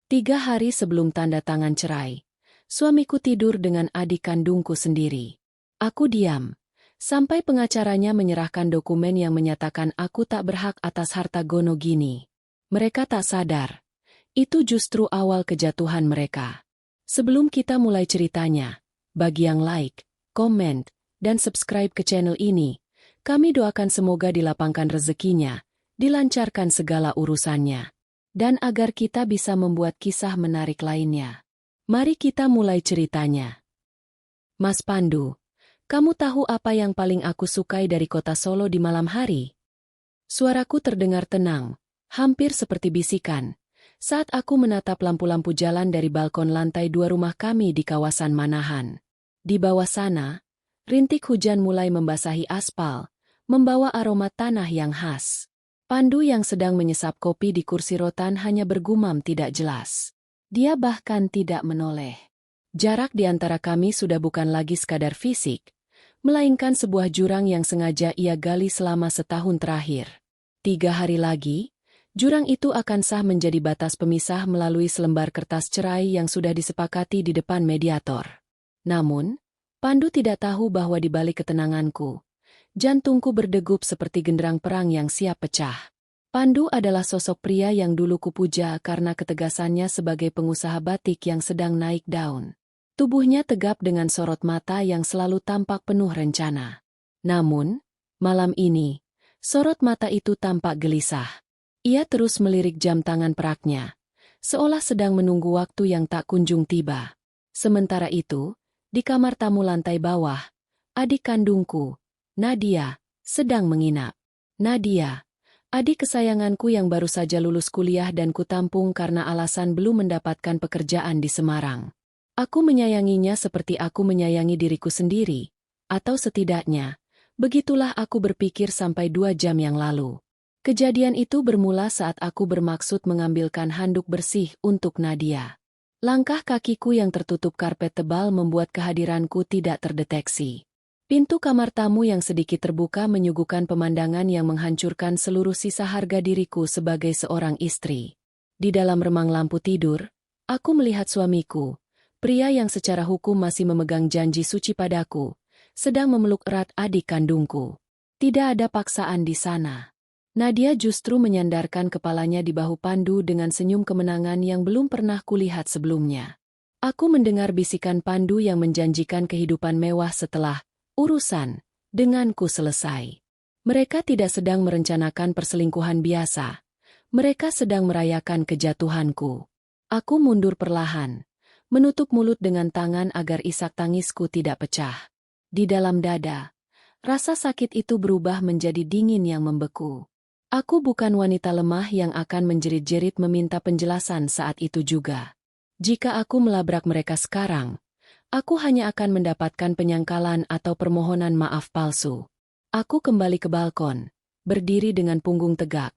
3 hari sebelum tanda tangan cerai, suamiku tidur dengan adik kandungku sendiri. Aku diam, sampai pengacaranya menyerahkan dokumen yang menyatakan aku tak berhak atas harta Gono Gini. Mereka tak sadar. Itu justru awal kejatuhan mereka. Sebelum kita mulai ceritanya, bagi yang like, komen, dan subscribe ke channel ini, kami doakan semoga dilapangkan rezekinya, dilancarkan segala urusannya, dan agar kita bisa membuat kisah menarik lainnya. Mari kita mulai ceritanya. Mas Pandu, kamu tahu apa yang paling aku sukai dari kota Solo di malam hari? Suaraku terdengar tenang, hampir seperti bisikan, saat aku menatap lampu-lampu jalan dari balkon lantai 2 rumah kami di kawasan Manahan. Di bawah sana, rintik hujan mulai membasahi aspal, membawa aroma tanah yang khas. Pandu yang sedang menyesap kopi di kursi rotan hanya bergumam tidak jelas. Dia bahkan tidak menoleh. Jarak di antara kami sudah bukan lagi sekadar fisik, melainkan sebuah jurang yang sengaja ia gali selama setahun terakhir. 3 hari lagi, jurang itu akan sah menjadi batas pemisah melalui selembar kertas cerai yang sudah disepakati di depan mediator. Namun, Pandu tidak tahu bahwa di balik ketenanganku, jantungku berdegup seperti genderang perang yang siap pecah. Pandu adalah sosok pria yang dulu kupuja karena ketegasannya sebagai pengusaha batik yang sedang naik daun. Tubuhnya tegap dengan sorot mata yang selalu tampak penuh rencana. Namun, malam ini, sorot mata itu tampak gelisah. Ia terus melirik jam tangan peraknya, seolah sedang menunggu waktu yang tak kunjung tiba. Sementara itu, di kamar tamu lantai bawah, adik kandungku, Nadia, sedang menginap. Nadia, adik kesayanganku yang baru saja lulus kuliah dan kutampung karena alasan belum mendapatkan pekerjaan di Semarang. Aku menyayanginya seperti aku menyayangi diriku sendiri, atau setidaknya, begitulah aku berpikir sampai 2 jam yang lalu. Kejadian itu bermula saat aku bermaksud mengambilkan handuk bersih untuk Nadia. Langkah kakiku yang tertutup karpet tebal membuat kehadiranku tidak terdeteksi. Pintu kamar tamu yang sedikit terbuka menyuguhkan pemandangan yang menghancurkan seluruh sisa harga diriku sebagai seorang istri. Di dalam remang lampu tidur, aku melihat suamiku, pria yang secara hukum masih memegang janji suci padaku, sedang memeluk erat adik kandungku. Tidak ada paksaan di sana. Nadia justru menyandarkan kepalanya di bahu Pandu dengan senyum kemenangan yang belum pernah kulihat sebelumnya. Aku mendengar bisikan Pandu yang menjanjikan kehidupan mewah setelah urusan denganku selesai. Mereka tidak sedang merencanakan perselingkuhan biasa. Mereka sedang merayakan kejatuhanku. Aku mundur perlahan, menutup mulut dengan tangan agar isak tangisku tidak pecah. Di dalam dada, rasa sakit itu berubah menjadi dingin yang membeku. Aku bukan wanita lemah yang akan menjerit-jerit meminta penjelasan saat itu juga. Jika aku melabrak mereka sekarang, aku hanya akan mendapatkan penyangkalan atau permohonan maaf palsu. Aku kembali ke balkon, berdiri dengan punggung tegak,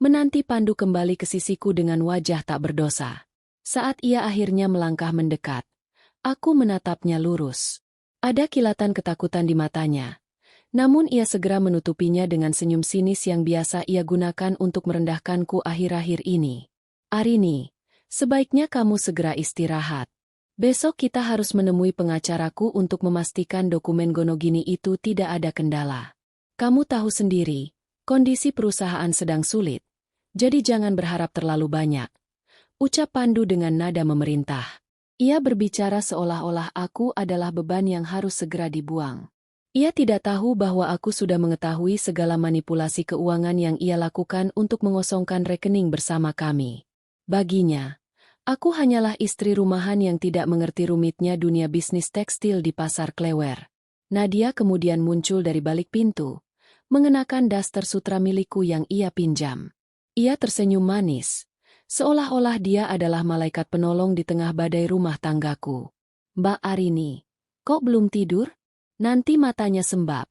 menanti Pandu kembali ke sisiku dengan wajah tak berdosa. Saat ia akhirnya melangkah mendekat, aku menatapnya lurus. Ada kilatan ketakutan di matanya, namun ia segera menutupinya dengan senyum sinis yang biasa ia gunakan untuk merendahkanku akhir-akhir ini. Arini, sebaiknya kamu segera istirahat. Besok kita harus menemui pengacaraku untuk memastikan dokumen Gonogini itu tidak ada kendala. Kamu tahu sendiri, kondisi perusahaan sedang sulit, jadi jangan berharap terlalu banyak. Ucap Pandu dengan nada memerintah. Ia berbicara seolah-olah aku adalah beban yang harus segera dibuang. Ia tidak tahu bahwa aku sudah mengetahui segala manipulasi keuangan yang ia lakukan untuk mengosongkan rekening bersama kami. Baginya, aku hanyalah istri rumahan yang tidak mengerti rumitnya dunia bisnis tekstil di pasar Klewer. Nadia kemudian muncul dari balik pintu, mengenakan daster sutra milikku yang ia pinjam. Ia tersenyum manis, seolah-olah dia adalah malaikat penolong di tengah badai rumah tanggaku. Mbak Arini, kok belum tidur? Nanti matanya sembab.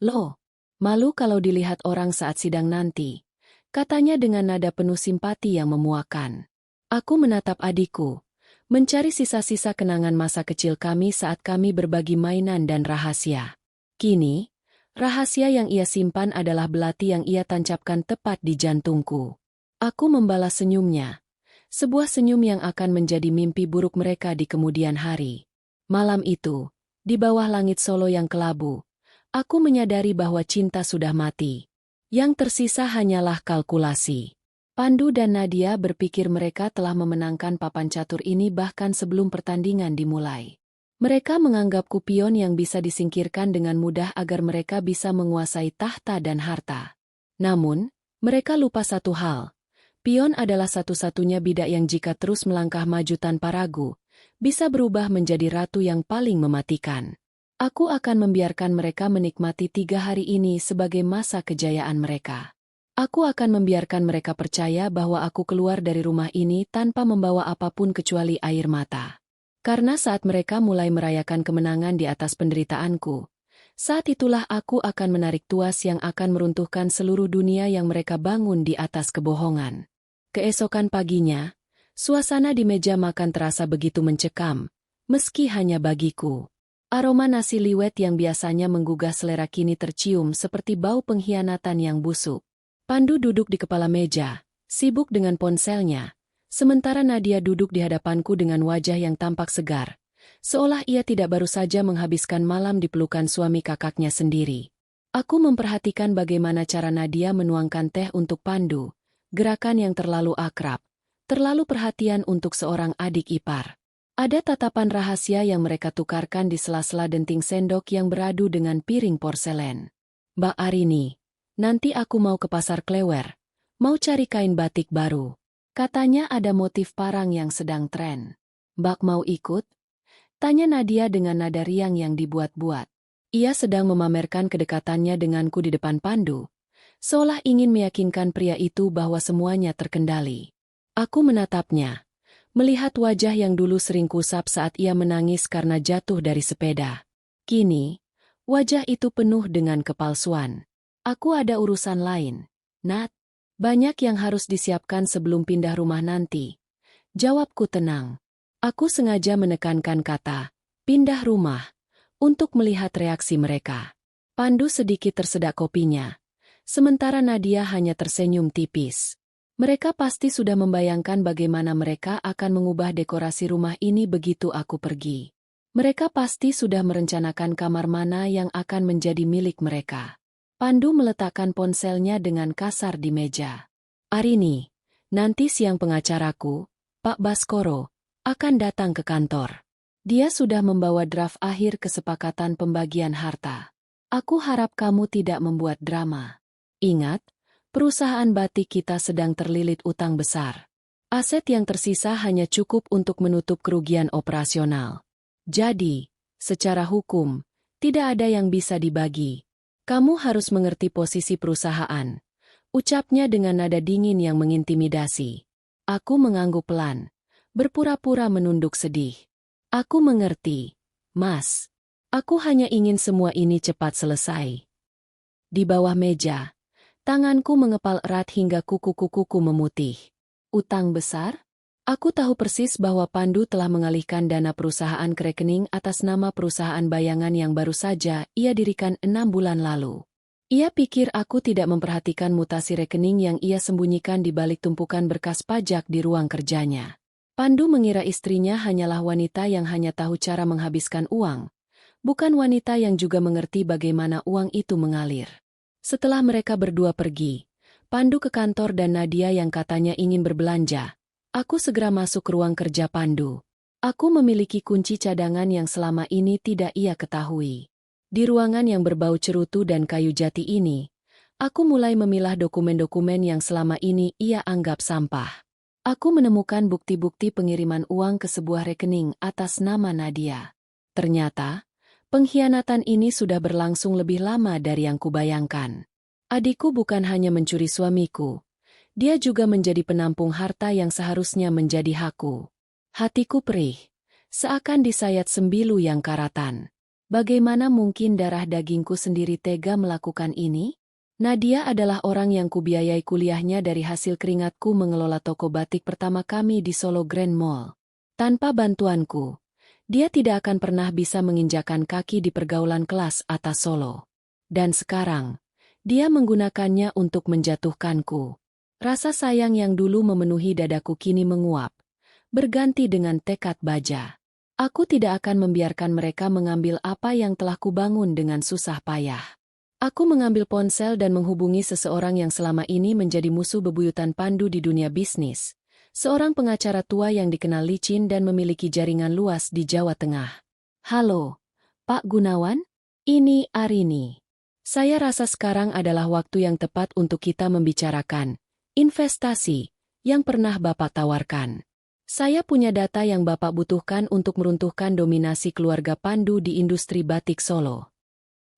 Loh, malu kalau dilihat orang saat sidang nanti, katanya dengan nada penuh simpati yang memuakan. Aku menatap adikku, mencari sisa-sisa kenangan masa kecil kami saat kami berbagi mainan dan rahasia. Kini, rahasia yang ia simpan adalah belati yang ia tancapkan tepat di jantungku. Aku membalas senyumnya, Sebuah senyum yang akan menjadi mimpi buruk mereka di kemudian hari. Malam itu, di bawah langit Solo yang kelabu, aku menyadari bahwa cinta sudah mati. Yang tersisa hanyalah kalkulasi. Pandu dan Nadia berpikir mereka telah memenangkan papan catur ini bahkan sebelum pertandingan dimulai. Mereka menganggapku pion yang bisa disingkirkan dengan mudah agar mereka bisa menguasai tahta dan harta. Namun, mereka lupa satu hal. Pion adalah satu-satunya bidak yang jika terus melangkah maju tanpa ragu, bisa berubah menjadi ratu yang paling mematikan. Aku akan membiarkan mereka menikmati 3 hari ini sebagai masa kejayaan mereka. Aku akan membiarkan mereka percaya bahwa aku keluar dari rumah ini tanpa membawa apapun kecuali air mata. Karena saat mereka mulai merayakan kemenangan di atas penderitaanku, saat itulah aku akan menarik tuas yang akan meruntuhkan seluruh dunia yang mereka bangun di atas kebohongan. Keesokan paginya, suasana di meja makan terasa begitu mencekam, meski hanya bagiku. Aroma nasi liwet yang biasanya menggugah selera kini tercium seperti bau pengkhianatan yang busuk. Pandu duduk di kepala meja, sibuk dengan ponselnya. Sementara Nadia duduk di hadapanku dengan wajah yang tampak segar, seolah ia tidak baru saja menghabiskan malam di pelukan suami kakaknya sendiri. Aku memperhatikan bagaimana cara Nadia menuangkan teh untuk Pandu, gerakan yang terlalu akrab, terlalu perhatian untuk seorang adik ipar. Ada tatapan rahasia yang mereka tukarkan di sela-sela denting sendok yang beradu dengan piring porselen. "Mbak Arini, nanti aku mau ke pasar Klewer, mau cari kain batik baru. Katanya ada motif parang yang sedang tren. Mbak mau ikut?" Tanya Nadia dengan nada riang yang dibuat-buat. Ia sedang memamerkan kedekatannya denganku di depan Pandu, seolah ingin meyakinkan pria itu bahwa semuanya terkendali. Aku menatapnya, melihat wajah yang dulu sering kusap saat ia menangis karena jatuh dari sepeda. Kini, wajah itu penuh dengan kepalsuan. "Aku ada urusan lain, Nat. Banyak yang harus disiapkan sebelum pindah rumah nanti." Jawabku tenang. Aku sengaja menekankan kata, pindah rumah, untuk melihat reaksi mereka. Pandu sedikit tersedak kopinya, sementara Nadia hanya tersenyum tipis. Mereka pasti sudah membayangkan bagaimana mereka akan mengubah dekorasi rumah ini begitu aku pergi. Mereka pasti sudah merencanakan kamar mana yang akan menjadi milik mereka. Pandu meletakkan ponselnya dengan kasar di meja. "Arini, nanti siang pengacaraku, Pak Baskoro, akan datang ke kantor. Dia sudah membawa draft akhir kesepakatan pembagian harta. Aku harap kamu tidak membuat drama. Ingat, perusahaan batik kita sedang terlilit utang besar. Aset yang tersisa hanya cukup untuk menutup kerugian operasional. Jadi, secara hukum, tidak ada yang bisa dibagi. Kamu harus mengerti posisi perusahaan," ucapnya dengan nada dingin yang mengintimidasi. Aku mengangguk pelan, berpura-pura menunduk sedih. "Aku mengerti, Mas. Aku hanya ingin semua ini cepat selesai." Di bawah meja, tanganku mengepal erat hingga kuku-kukuku memutih. Utang besar? Aku tahu persis bahwa Pandu telah mengalihkan dana perusahaan ke rekening atas nama perusahaan bayangan yang baru saja ia dirikan 6 bulan lalu. Ia pikir aku tidak memperhatikan mutasi rekening yang ia sembunyikan di balik tumpukan berkas pajak di ruang kerjanya. Pandu mengira istrinya hanyalah wanita yang hanya tahu cara menghabiskan uang, bukan wanita yang juga mengerti bagaimana uang itu mengalir. Setelah mereka berdua pergi, Pandu ke kantor dan Nadia yang katanya ingin berbelanja. Aku segera masuk ke ruang kerja Pandu. Aku memiliki kunci cadangan yang selama ini tidak ia ketahui. Di ruangan yang berbau cerutu dan kayu jati ini, aku mulai memilah dokumen-dokumen yang selama ini ia anggap sampah. Aku menemukan bukti-bukti pengiriman uang ke sebuah rekening atas nama Nadia. Ternyata, pengkhianatan ini sudah berlangsung lebih lama dari yang kubayangkan. Adikku bukan hanya mencuri suamiku. Dia juga menjadi penampung harta yang seharusnya menjadi hakku. Hatiku perih, seakan disayat sembilu yang karatan. Bagaimana mungkin darah dagingku sendiri tega melakukan ini? Nadia adalah orang yang kubiayai kuliahnya dari hasil keringatku mengelola toko batik pertama kami di Solo Grand Mall. Tanpa bantuanku, dia tidak akan pernah bisa menginjakan kaki di pergaulan kelas atas Solo. Dan sekarang, dia menggunakannya untuk menjatuhkanku. Rasa sayang yang dulu memenuhi dadaku kini menguap, berganti dengan tekad baja. Aku tidak akan membiarkan mereka mengambil apa yang telah kubangun dengan susah payah. Aku mengambil ponsel dan menghubungi seseorang yang selama ini menjadi musuh bebuyutan Pandu di dunia bisnis. Seorang pengacara tua yang dikenal licin dan memiliki jaringan luas di Jawa Tengah. Halo, Pak Gunawan? Ini Arini. Saya rasa sekarang adalah waktu yang tepat untuk kita membicarakan investasi yang pernah Bapak tawarkan. Saya punya data yang Bapak butuhkan untuk meruntuhkan dominasi keluarga Pandu di industri batik Solo.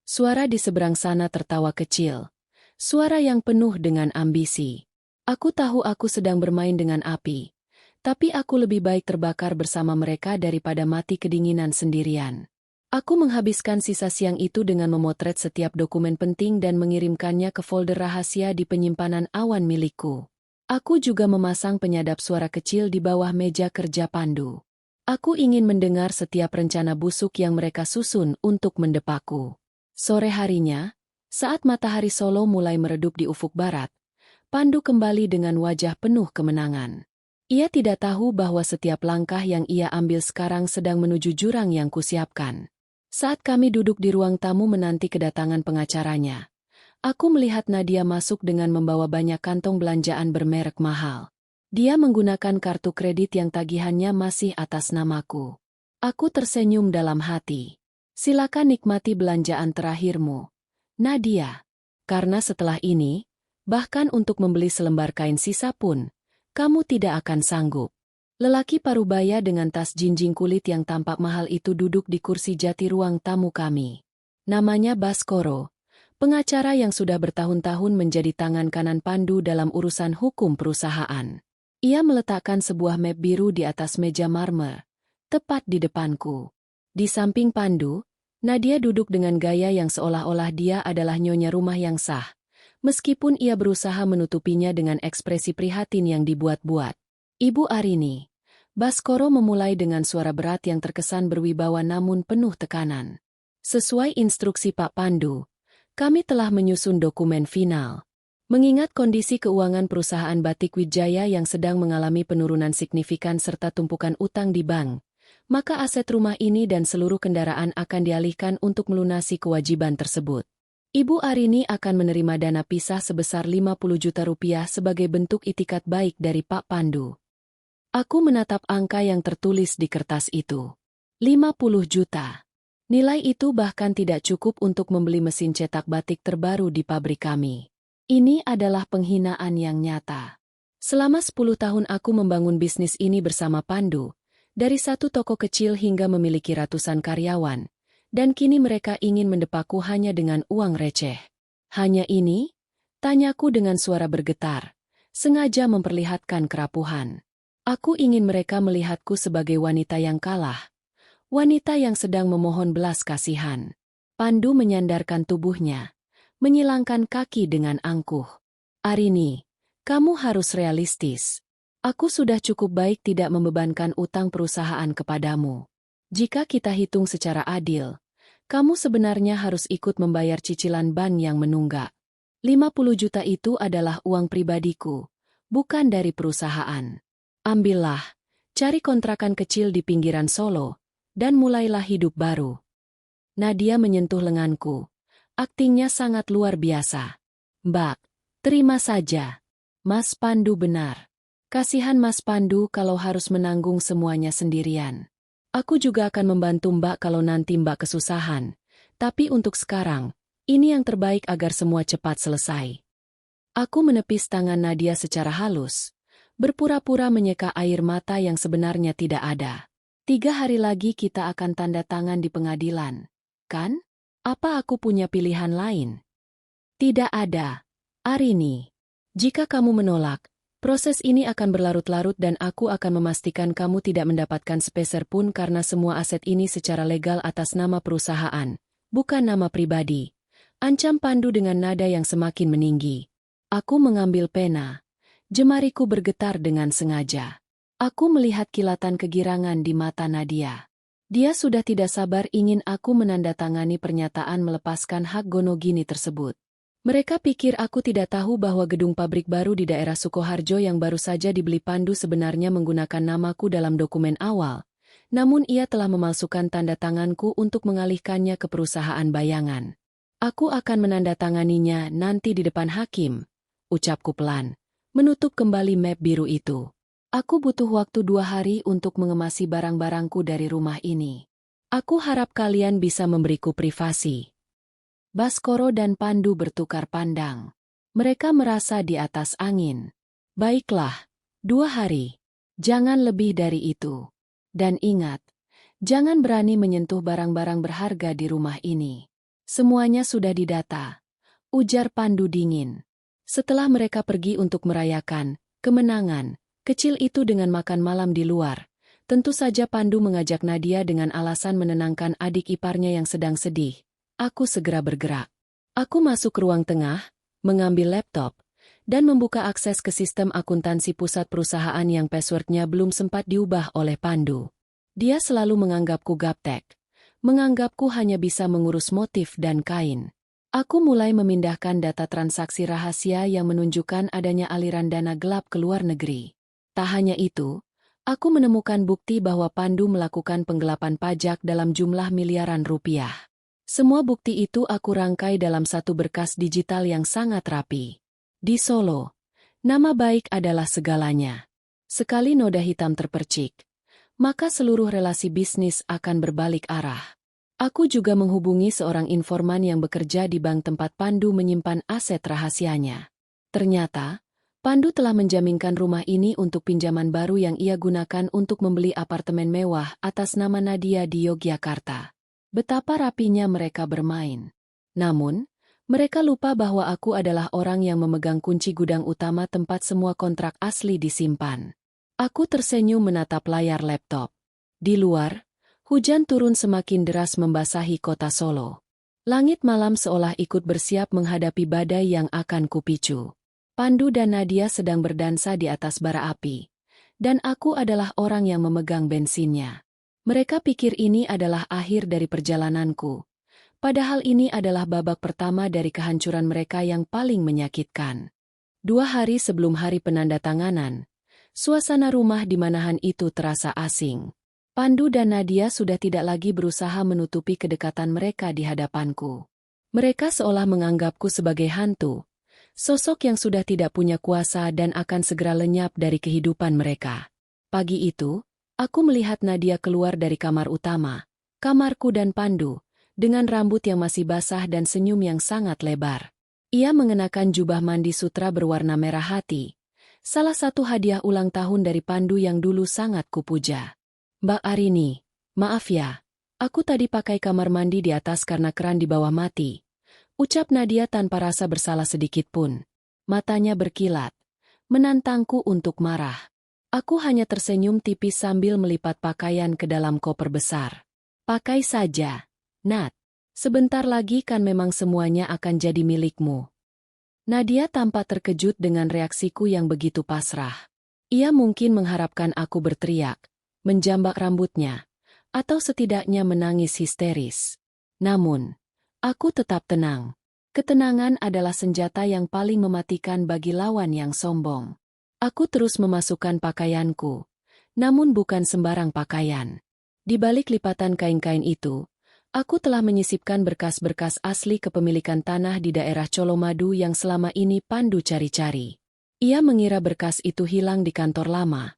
Suara di seberang sana tertawa kecil. Suara yang penuh dengan ambisi. Aku tahu aku sedang bermain dengan api. Tapi aku lebih baik terbakar bersama mereka daripada mati kedinginan sendirian. Aku menghabiskan sisa siang itu dengan memotret setiap dokumen penting dan mengirimkannya ke folder rahasia di penyimpanan awan milikku. Aku juga memasang penyadap suara kecil di bawah meja kerja Pandu. Aku ingin mendengar setiap rencana busuk yang mereka susun untuk mendepakku. Sore harinya, saat matahari Solo mulai meredup di ufuk barat, Pandu kembali dengan wajah penuh kemenangan. Ia tidak tahu bahwa setiap langkah yang ia ambil sekarang sedang menuju jurang yang kusiapkan. Saat kami duduk di ruang tamu menanti kedatangan pengacaranya, aku melihat Nadia masuk dengan membawa banyak kantong belanjaan bermerek mahal. Dia menggunakan kartu kredit yang tagihannya masih atas namaku. Aku tersenyum dalam hati. Silakan nikmati belanjaan terakhirmu, Nadia. Karena setelah ini, bahkan untuk membeli selembar kain sisa pun, kamu tidak akan sanggup. Lelaki parubaya dengan tas jinjing kulit yang tampak mahal itu duduk di kursi jati ruang tamu kami. Namanya Baskoro. Pengacara yang sudah bertahun-tahun menjadi tangan kanan Pandu dalam urusan hukum perusahaan. Ia meletakkan sebuah map biru di atas meja marmer, tepat di depanku. Di samping Pandu, Nadia duduk dengan gaya yang seolah-olah dia adalah nyonya rumah yang sah, meskipun ia berusaha menutupinya dengan ekspresi prihatin yang dibuat-buat. Ibu Arini, Baskoro memulai dengan suara berat yang terkesan berwibawa namun penuh tekanan. Sesuai instruksi Pak Pandu, kami telah menyusun dokumen final. Mengingat kondisi keuangan perusahaan Batik Wijaya yang sedang mengalami penurunan signifikan serta tumpukan utang di bank, maka aset rumah ini dan seluruh kendaraan akan dialihkan untuk melunasi kewajiban tersebut. Ibu Arini akan menerima dana pisah sebesar 50 juta rupiah sebagai bentuk itikat baik dari Pak Pandu. Aku menatap angka yang tertulis di kertas itu. 50 juta. Nilai itu bahkan tidak cukup untuk membeli mesin cetak batik terbaru di pabrik kami. Ini adalah penghinaan yang nyata. Selama 10 tahun aku membangun bisnis ini bersama Pandu, dari satu toko kecil hingga memiliki ratusan karyawan, dan kini mereka ingin mendepakku hanya dengan uang receh. Hanya ini? Tanyaku dengan suara bergetar, sengaja memperlihatkan kerapuhan. Aku ingin mereka melihatku sebagai wanita yang kalah. Wanita yang sedang memohon belas kasihan. Pandu menyandarkan tubuhnya, menyilangkan kaki dengan angkuh. Arini, kamu harus realistis. Aku sudah cukup baik tidak membebankan utang perusahaan kepadamu. Jika kita hitung secara adil, kamu sebenarnya harus ikut membayar cicilan bank yang menunggak. 50 juta itu adalah uang pribadiku, bukan dari perusahaan. Ambillah, cari kontrakan kecil di pinggiran Solo, dan mulailah hidup baru. Nadia menyentuh lenganku. Aktingnya sangat luar biasa. Mbak, terima saja. Mas Pandu benar. Kasihan Mas Pandu kalau harus menanggung semuanya sendirian. Aku juga akan membantu Mbak kalau nanti Mbak kesusahan. Tapi untuk sekarang, ini yang terbaik agar semua cepat selesai. Aku menepis tangan Nadia secara halus, berpura-pura menyeka air mata yang sebenarnya tidak ada. 3 hari lagi kita akan tanda tangan di pengadilan, kan? Apa aku punya pilihan lain? Tidak ada, Arini. Jika kamu menolak, proses ini akan berlarut-larut dan aku akan memastikan kamu tidak mendapatkan sepeser pun karena semua aset ini secara legal atas nama perusahaan, bukan nama pribadi. Ancam Pandu dengan nada yang semakin meninggi. Aku mengambil pena. Jemariku bergetar dengan sengaja. Aku melihat kilatan kegirangan di mata Nadia. Dia sudah tidak sabar ingin aku menandatangani pernyataan melepaskan hak Gonogini tersebut. Mereka pikir aku tidak tahu bahwa gedung pabrik baru di daerah Sukoharjo yang baru saja dibeli Pandu sebenarnya menggunakan namaku dalam dokumen awal, namun ia telah memalsukan tanda tanganku untuk mengalihkannya ke perusahaan bayangan. Aku akan menandatanganinya nanti di depan hakim, ucapku pelan, menutup kembali map biru itu. Aku butuh waktu 2 hari untuk mengemasi barang-barangku dari rumah ini. Aku harap kalian bisa memberiku privasi. Baskoro dan Pandu bertukar pandang. Mereka merasa di atas angin. Baiklah, 2 hari. Jangan lebih dari itu. Dan ingat, jangan berani menyentuh barang-barang berharga di rumah ini. Semuanya sudah didata, ujar Pandu dingin. Setelah mereka pergi untuk merayakan kemenangan kecil itu dengan makan malam di luar, tentu saja Pandu mengajak Nadia dengan alasan menenangkan adik iparnya yang sedang sedih. Aku segera bergerak. Aku masuk ke ruang tengah, mengambil laptop, dan membuka akses ke sistem akuntansi pusat perusahaan yang passwordnya belum sempat diubah oleh Pandu. Dia selalu menganggapku gaptek. Menganggapku hanya bisa mengurus motif dan kain. Aku mulai memindahkan data transaksi rahasia yang menunjukkan adanya aliran dana gelap ke luar negeri. Tak hanya itu, aku menemukan bukti bahwa Pandu melakukan penggelapan pajak dalam jumlah miliaran rupiah. Semua bukti itu aku rangkai dalam satu berkas digital yang sangat rapi. Di Solo, nama baik adalah segalanya. Sekali noda hitam terpercik, maka seluruh relasi bisnis akan berbalik arah. Aku juga menghubungi seorang informan yang bekerja di bank tempat Pandu menyimpan aset rahasianya. Ternyata, Pandu telah menjaminkan rumah ini untuk pinjaman baru yang ia gunakan untuk membeli apartemen mewah atas nama Nadia di Yogyakarta. Betapa rapinya mereka bermain. Namun, mereka lupa bahwa aku adalah orang yang memegang kunci gudang utama tempat semua kontrak asli disimpan. Aku tersenyum menatap layar laptop. Di luar, hujan turun semakin deras membasahi kota Solo. Langit malam seolah ikut bersiap menghadapi badai yang akan kupicu. Pandu dan Nadia sedang berdansa di atas bara api. Dan aku adalah orang yang memegang bensinnya. Mereka pikir ini adalah akhir dari perjalananku. Padahal ini adalah babak pertama dari kehancuran mereka yang paling menyakitkan. 2 hari sebelum hari penandatanganan, suasana rumah di manahan itu terasa asing. Pandu dan Nadia sudah tidak lagi berusaha menutupi kedekatan mereka di hadapanku. Mereka seolah menganggapku sebagai hantu, sosok yang sudah tidak punya kuasa dan akan segera lenyap dari kehidupan mereka. Pagi itu, aku melihat Nadia keluar dari kamar utama, kamarku dan Pandu, dengan rambut yang masih basah dan senyum yang sangat lebar. Ia mengenakan jubah mandi sutra berwarna merah hati, salah satu hadiah ulang tahun dari Pandu yang dulu sangat kupuja. Mbak Arini, maaf ya, aku tadi pakai kamar mandi di atas karena keran di bawah mati, ucap Nadia tanpa rasa bersalah sedikit pun. Matanya berkilat, menantangku untuk marah. Aku hanya tersenyum tipis sambil melipat pakaian ke dalam koper besar. Pakai saja, Nat. Sebentar lagi kan memang semuanya akan jadi milikmu. Nadia tampak terkejut dengan reaksiku yang begitu pasrah. Ia mungkin mengharapkan aku berteriak, menjambak rambutnya, atau setidaknya menangis histeris. Namun, aku tetap tenang. Ketenangan adalah senjata yang paling mematikan bagi lawan yang sombong. Aku terus memasukkan pakaianku, namun bukan sembarang pakaian. Di balik lipatan kain-kain itu, aku telah menyisipkan berkas-berkas asli kepemilikan tanah di daerah Colomadu yang selama ini Pandu cari-cari. Ia mengira berkas itu hilang di kantor lama,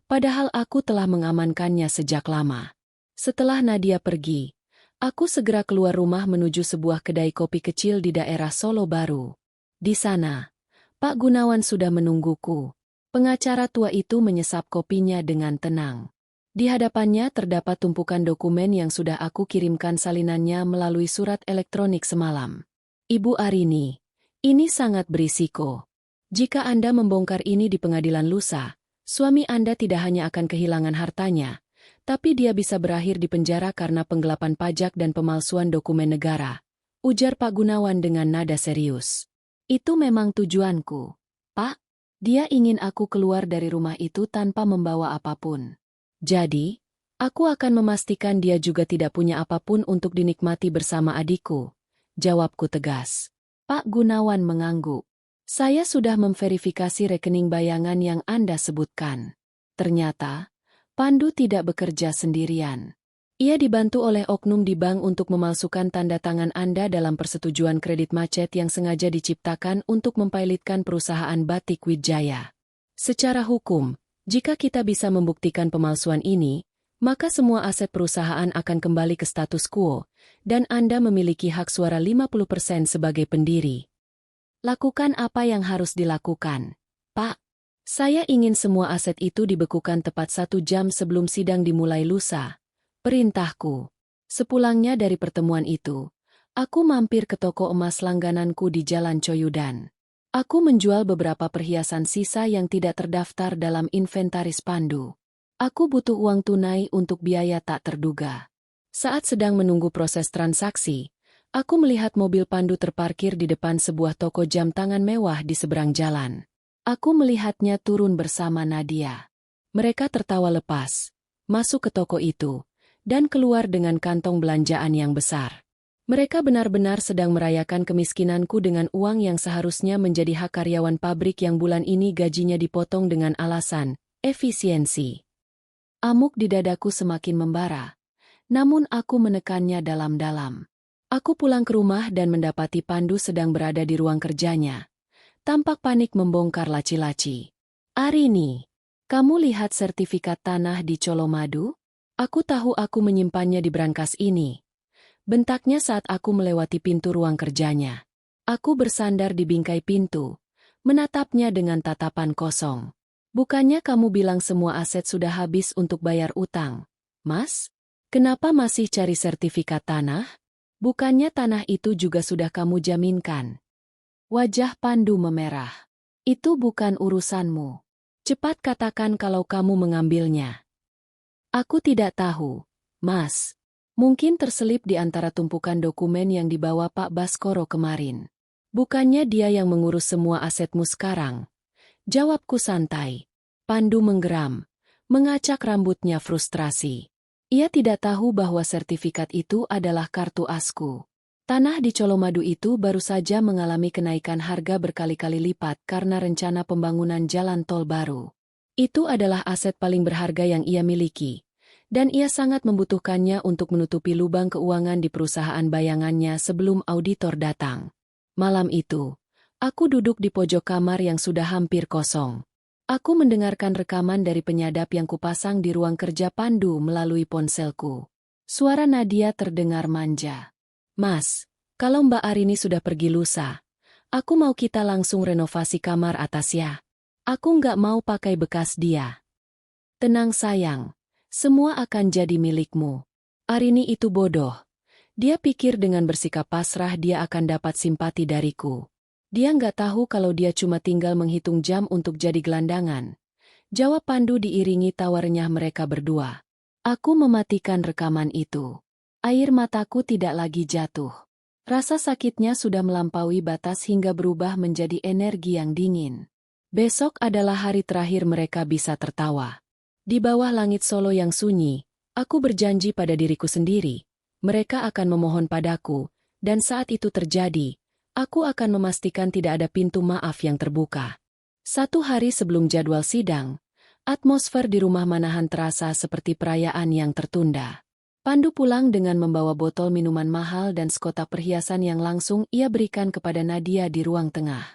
padahal aku telah mengamankannya sejak lama. Setelah Nadia pergi, aku segera keluar rumah menuju sebuah kedai kopi kecil di daerah Solo Baru. Di sana, Pak Gunawan sudah menungguku. Pengacara tua itu menyesap kopinya dengan tenang. Di hadapannya terdapat tumpukan dokumen yang sudah aku kirimkan salinannya melalui surat elektronik semalam. Ibu Arini, ini sangat berisiko. Jika Anda membongkar ini di pengadilan lusa, suami Anda tidak hanya akan kehilangan hartanya, tapi dia bisa berakhir di penjara karena penggelapan pajak dan pemalsuan dokumen negara, ujar Pak Gunawan dengan nada serius. Itu memang tujuanku, Pak. Dia ingin aku keluar dari rumah itu tanpa membawa apapun. Jadi, aku akan memastikan dia juga tidak punya apapun untuk dinikmati bersama adikku, jawabku tegas. Pak Gunawan mengangguk. Saya sudah memverifikasi rekening bayangan yang Anda sebutkan. Ternyata, Pandu tidak bekerja sendirian. Ia dibantu oleh oknum di bank untuk memalsukan tanda tangan Anda dalam persetujuan kredit macet yang sengaja diciptakan untuk mempilotkan perusahaan Batik Wijaya. Secara hukum, jika kita bisa membuktikan pemalsuan ini, maka semua aset perusahaan akan kembali ke status quo, dan Anda memiliki hak suara 50% sebagai pendiri. Lakukan apa yang harus dilakukan, Pak. Saya ingin semua aset itu dibekukan tepat 1 jam sebelum sidang dimulai lusa. Perintahku. Sepulangnya dari pertemuan itu, aku mampir ke toko emas langgananku di Jalan Coyudan. Aku menjual beberapa perhiasan sisa yang tidak terdaftar dalam inventaris Pandu. Aku butuh uang tunai untuk biaya tak terduga. Saat sedang menunggu proses transaksi, aku melihat mobil Pandu terparkir di depan sebuah toko jam tangan mewah di seberang jalan. Aku melihatnya turun bersama Nadia. Mereka tertawa lepas, masuk ke toko itu, dan keluar dengan kantong belanjaan yang besar. Mereka benar-benar sedang merayakan kemiskinanku dengan uang yang seharusnya menjadi hak karyawan pabrik yang bulan ini gajinya dipotong dengan alasan efisiensi. Amuk di dadaku semakin membara, namun aku menekannya dalam-dalam. Aku pulang ke rumah dan mendapati Pandu sedang berada di ruang kerjanya. Tampak panik membongkar laci-laci. "Arini, kamu lihat sertifikat tanah di Colomadu? Aku tahu aku menyimpannya di brankas ini." Bentaknya saat aku melewati pintu ruang kerjanya. Aku bersandar di bingkai pintu, menatapnya dengan tatapan kosong. "Bukannya kamu bilang semua aset sudah habis untuk bayar utang, Mas? Kenapa masih cari sertifikat tanah? Bukannya tanah itu juga sudah kamu jaminkan?" Wajah Pandu memerah. "Itu bukan urusanmu. Cepat katakan kalau kamu mengambilnya." "Aku tidak tahu, Mas. Mungkin terselip di antara tumpukan dokumen yang dibawa Pak Baskoro kemarin. Bukannya dia yang mengurus semua asetmu sekarang?" Jawabku santai. Pandu menggeram, mengacak rambutnya frustrasi. Ia tidak tahu bahwa sertifikat itu adalah kartu asku. Tanah di Colomadu itu baru saja mengalami kenaikan harga berkali-kali lipat karena rencana pembangunan jalan tol baru. Itu adalah aset paling berharga yang ia miliki, dan ia sangat membutuhkannya untuk menutupi lubang keuangan di perusahaan bayangannya sebelum auditor datang. Malam itu, aku duduk di pojok kamar yang sudah hampir kosong. Aku mendengarkan rekaman dari penyadap yang kupasang di ruang kerja Pandu melalui ponselku. Suara Nadia terdengar manja. "Mas, kalau Mbak Arini sudah pergi lusa, aku mau kita langsung renovasi kamar atas ya. Aku nggak mau pakai bekas dia." "Tenang sayang, semua akan jadi milikmu." Arini itu bodoh. Dia pikir dengan bersikap pasrah dia akan dapat simpati dariku. Dia nggak tahu kalau dia cuma tinggal menghitung jam untuk jadi gelandangan. Jawab Pandu diiringi tawarnya mereka berdua. Aku mematikan rekaman itu. Air mataku tidak lagi jatuh. Rasa sakitnya sudah melampaui batas hingga berubah menjadi energi yang dingin. Besok adalah hari terakhir mereka bisa tertawa. Di bawah langit Solo yang sunyi, aku berjanji pada diriku sendiri, mereka akan memohon padaku, dan saat itu terjadi, aku akan memastikan tidak ada pintu maaf yang terbuka. 1 hari sebelum jadwal sidang, atmosfer di rumah Manahan terasa seperti perayaan yang tertunda. Pandu pulang dengan membawa botol minuman mahal dan sekotak perhiasan yang langsung ia berikan kepada Nadia di ruang tengah.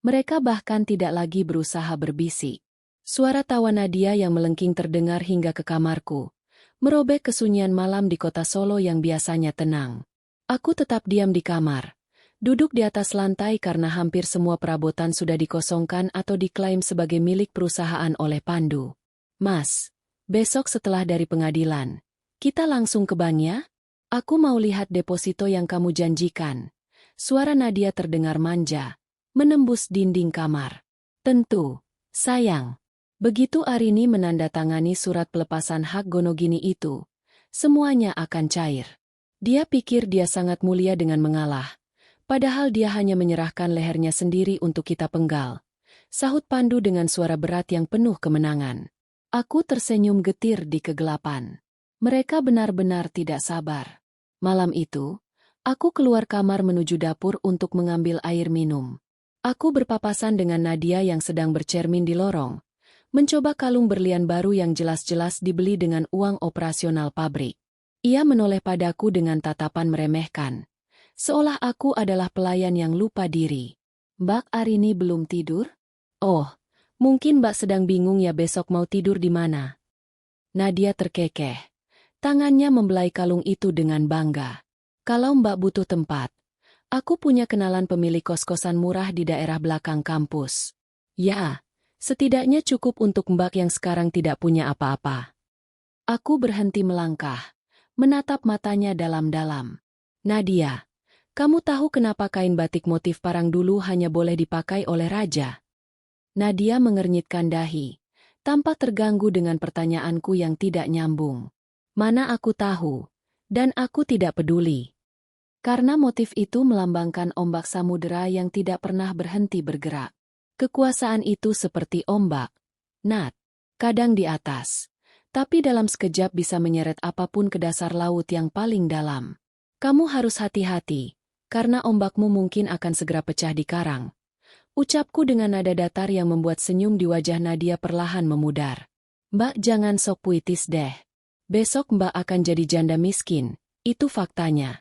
Mereka bahkan tidak lagi berusaha berbisik. Suara tawa Nadia yang melengking terdengar hingga ke kamarku, merobek kesunyian malam di kota Solo yang biasanya tenang. Aku tetap diam di kamar, duduk di atas lantai karena hampir semua perabotan sudah dikosongkan atau diklaim sebagai milik perusahaan oleh Pandu. "Mas, besok setelah dari pengadilan, kita langsung ke bank ya? Aku mau lihat deposito yang kamu janjikan." Suara Nadia terdengar manja, menembus dinding kamar. "Tentu, sayang." Begitu Arini menandatangani surat pelepasan hak Gonogini itu, semuanya akan cair. Dia pikir dia sangat mulia dengan mengalah, padahal dia hanya menyerahkan lehernya sendiri untuk kita penggal. Sahut Pandu dengan suara berat yang penuh kemenangan. Aku tersenyum getir di kegelapan. Mereka benar-benar tidak sabar. Malam itu, Aku keluar kamar menuju dapur untuk mengambil air minum. Aku berpapasan dengan Nadia yang sedang bercermin di lorong, mencoba kalung berlian baru yang jelas-jelas dibeli dengan uang operasional pabrik. Ia menoleh padaku dengan tatapan meremehkan, seolah aku adalah pelayan yang lupa diri. "Mbak Arini belum tidur? Oh, mungkin Mbak sedang bingung ya besok mau tidur di mana?" Nadia terkekeh. Tangannya membelai kalung itu dengan bangga. "Kalau Mbak butuh tempat, aku punya kenalan pemilik kos-kosan murah di daerah belakang kampus. Ya, setidaknya cukup untuk Mbak yang sekarang tidak punya apa-apa." Aku berhenti melangkah, menatap matanya dalam-dalam. "Nadia, kamu tahu kenapa kain batik motif parang dulu hanya boleh dipakai oleh raja?" Nadia mengernyitkan dahi, tampak terganggu dengan pertanyaanku yang tidak nyambung. "Mana aku tahu, dan aku tidak peduli. Karena motif itu melambangkan ombak samudera yang tidak pernah berhenti bergerak. Kekuasaan itu seperti ombak, Nat, kadang di atas, tapi dalam sekejap bisa menyeret apapun ke dasar laut yang paling dalam. Kamu harus hati-hati, karena ombakmu mungkin akan segera pecah di karang." Ucapku dengan nada datar yang membuat senyum di wajah Nadia perlahan memudar. "Mbak jangan sok puitis deh. Besok Mbak akan jadi janda miskin, itu faktanya."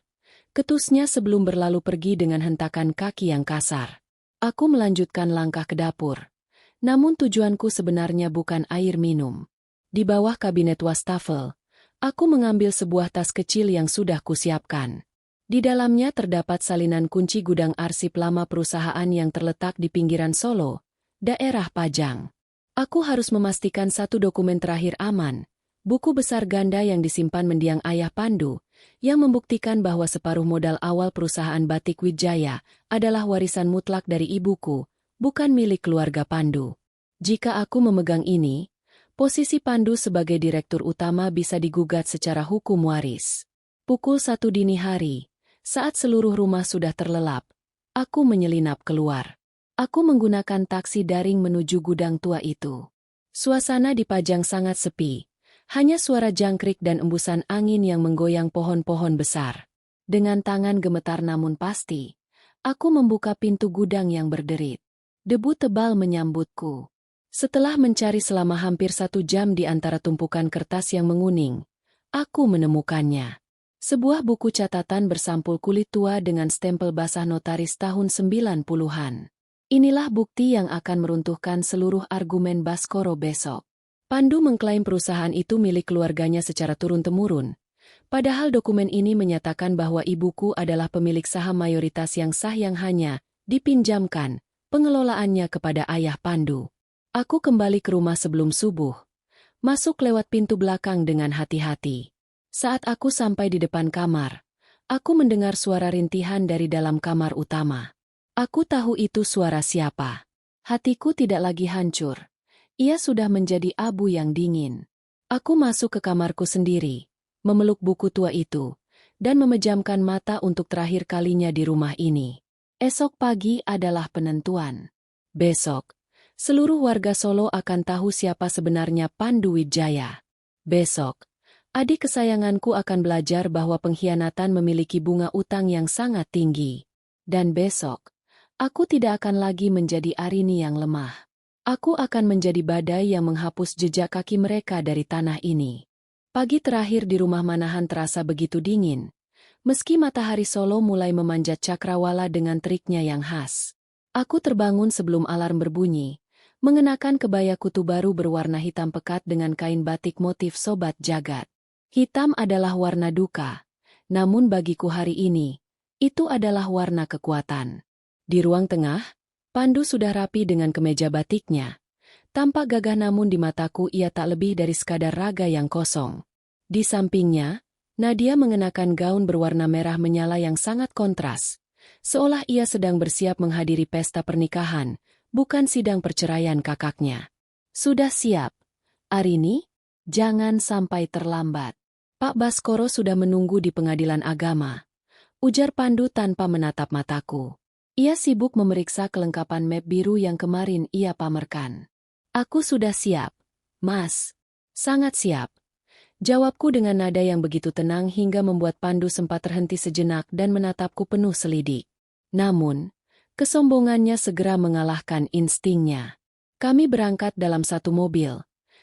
Ketusnya sebelum berlalu pergi dengan hentakan kaki yang kasar. Aku melanjutkan langkah ke dapur. Namun tujuanku sebenarnya bukan air minum. Di bawah kabinet wastafel, aku mengambil sebuah tas kecil yang sudah kusiapkan. Di dalamnya terdapat salinan kunci gudang arsip lama perusahaan yang terletak di pinggiran Solo, daerah Pajang. Aku harus memastikan satu dokumen terakhir aman, buku besar ganda yang disimpan mendiang ayah Pandu, yang membuktikan bahwa separuh modal awal perusahaan Batik Wijaya adalah warisan mutlak dari ibuku, bukan milik keluarga Pandu. Jika aku memegang ini, posisi Pandu sebagai direktur utama bisa digugat secara hukum waris. Pukul 1 dini hari, saat seluruh rumah sudah terlelap, aku menyelinap keluar. Aku menggunakan taksi daring menuju gudang tua itu. Suasana di Pajang sangat sepi. Hanya suara jangkrik dan embusan angin yang menggoyang pohon-pohon besar. Dengan tangan gemetar namun pasti, aku membuka pintu gudang yang berderit. Debu tebal menyambutku. Setelah mencari selama hampir 1 jam di antara tumpukan kertas yang menguning, aku menemukannya. Sebuah buku catatan bersampul kulit tua dengan stempel basah notaris tahun 90-an. Inilah bukti yang akan meruntuhkan seluruh argumen Baskoro besok. Pandu mengklaim perusahaan itu milik keluarganya secara turun-temurun, padahal dokumen ini menyatakan bahwa ibuku adalah pemilik saham mayoritas yang sah yang hanya dipinjamkan pengelolaannya kepada ayah Pandu. Aku kembali ke rumah sebelum subuh, masuk lewat pintu belakang dengan hati-hati. Saat aku sampai di depan kamar, aku mendengar suara rintihan dari dalam kamar utama. Aku tahu itu suara siapa. Hatiku tidak lagi hancur. Ia sudah menjadi abu yang dingin. Aku masuk ke kamarku sendiri, memeluk buku tua itu, dan memejamkan mata untuk terakhir kalinya di rumah ini. Esok pagi adalah penentuan. Besok, seluruh warga Solo akan tahu siapa sebenarnya Pandu Wijaya. Besok, adik kesayanganku akan belajar bahwa pengkhianatan memiliki bunga utang yang sangat tinggi. Dan besok, aku tidak akan lagi menjadi Arini yang lemah. Aku akan menjadi badai yang menghapus jejak kaki mereka dari tanah ini. Pagi terakhir di rumah Manahan terasa begitu dingin, meski matahari Solo mulai memanjat cakrawala dengan teriknya yang khas. Aku terbangun sebelum alarm berbunyi, mengenakan kebaya kutu baru berwarna hitam pekat dengan kain batik motif Sobat Jagat. Hitam adalah warna duka, namun bagiku hari ini, itu adalah warna kekuatan. Di ruang tengah, Pandu sudah rapi dengan kemeja batiknya. Tampak gagah namun di mataku ia tak lebih dari sekadar raga yang kosong. Di sampingnya, Nadia mengenakan gaun berwarna merah menyala yang sangat kontras. Seolah ia sedang bersiap menghadiri pesta pernikahan, bukan sidang perceraian kakaknya. "Sudah siap, Arini? Jangan sampai terlambat. Pak Baskoro sudah menunggu di pengadilan agama," ujar Pandu tanpa menatap mataku. Ia sibuk memeriksa kelengkapan map biru yang kemarin ia pamerkan. "Aku sudah siap, Mas. Sangat siap." Jawabku dengan nada yang begitu tenang hingga membuat Pandu sempat terhenti sejenak dan menatapku penuh selidik. Namun, kesombongannya segera mengalahkan instingnya. Kami berangkat dalam satu mobil.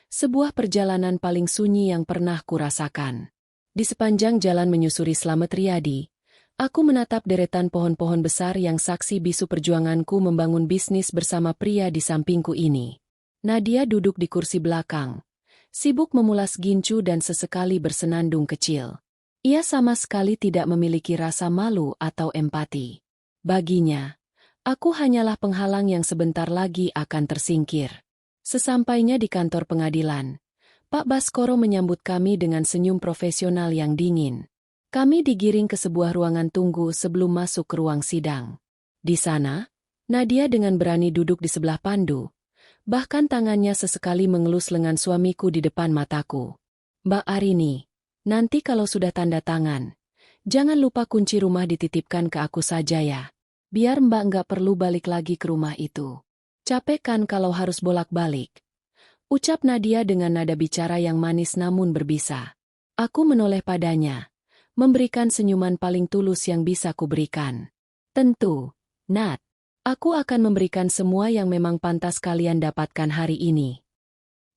Sebuah perjalanan paling sunyi yang pernah kurasakan. Di sepanjang jalan menyusuri Slamet Riyadi, aku menatap deretan pohon-pohon besar yang saksi bisu perjuanganku membangun bisnis bersama pria di sampingku ini. Nadia duduk di kursi belakang, sibuk memulas gincu dan sesekali bersenandung kecil. Ia sama sekali tidak memiliki rasa malu atau empati. Baginya, aku hanyalah penghalang yang sebentar lagi akan tersingkir. Sesampainya di kantor pengadilan, Pak Baskoro menyambut kami dengan senyum profesional yang dingin. Kami digiring ke sebuah ruangan tunggu sebelum masuk ke ruang sidang. Di sana, Nadia dengan berani duduk di sebelah Pandu. Bahkan tangannya sesekali mengelus lengan suamiku di depan mataku. "Mbak Arini, nanti kalau sudah tanda tangan, jangan lupa kunci rumah dititipkan ke aku saja ya. Biar Mbak nggak perlu balik lagi ke rumah itu. Capek kan kalau harus bolak-balik?" Ucap Nadia dengan nada bicara yang manis namun berbisa. Aku menoleh padanya, memberikan senyuman paling tulus yang bisa kuberikan. "Tentu, Nat. Aku akan memberikan semua yang memang pantas kalian dapatkan hari ini."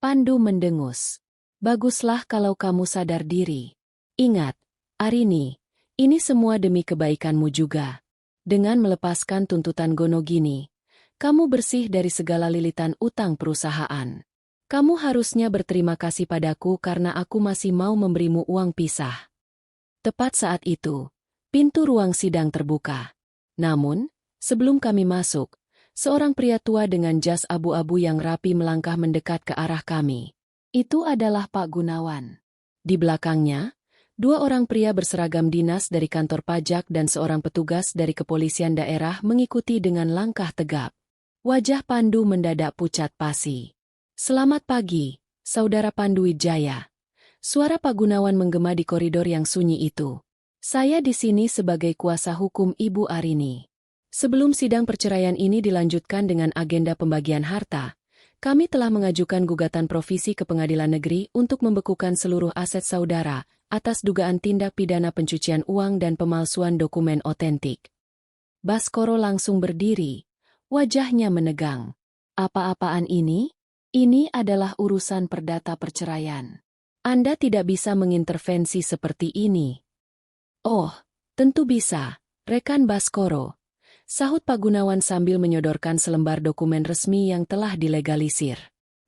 Pandu mendengus. "Baguslah kalau kamu sadar diri. Ingat, Arini, ini semua demi kebaikanmu juga. Dengan melepaskan tuntutan Gonogini, kamu bersih dari segala lilitan utang perusahaan. Kamu harusnya berterima kasih padaku karena aku masih mau memberimu uang pisah." Tepat saat itu, pintu ruang sidang terbuka. Namun, sebelum kami masuk, seorang pria tua dengan jas abu-abu yang rapi melangkah mendekat ke arah kami. Itu adalah Pak Gunawan. Di belakangnya, dua orang pria berseragam dinas dari kantor pajak dan seorang petugas dari kepolisian daerah mengikuti dengan langkah tegap. Wajah Pandu mendadak pucat pasi. "Selamat pagi, Saudara Pandu Wijaya." Suara Pak Gunawan menggema di koridor yang sunyi itu. "Saya di sini sebagai kuasa hukum Ibu Arini. Sebelum sidang perceraian ini dilanjutkan dengan agenda pembagian harta, kami telah mengajukan gugatan provisi ke Pengadilan Negeri untuk membekukan seluruh aset saudara atas dugaan tindak pidana pencucian uang dan pemalsuan dokumen otentik." Baskoro langsung berdiri, wajahnya menegang. "Apa-apaan ini? Ini adalah urusan perdata perceraian. Anda tidak bisa mengintervensi seperti ini." "Oh, tentu bisa, Rekan Baskoro," sahut Pak Gunawan sambil menyodorkan selembar dokumen resmi yang telah dilegalisir.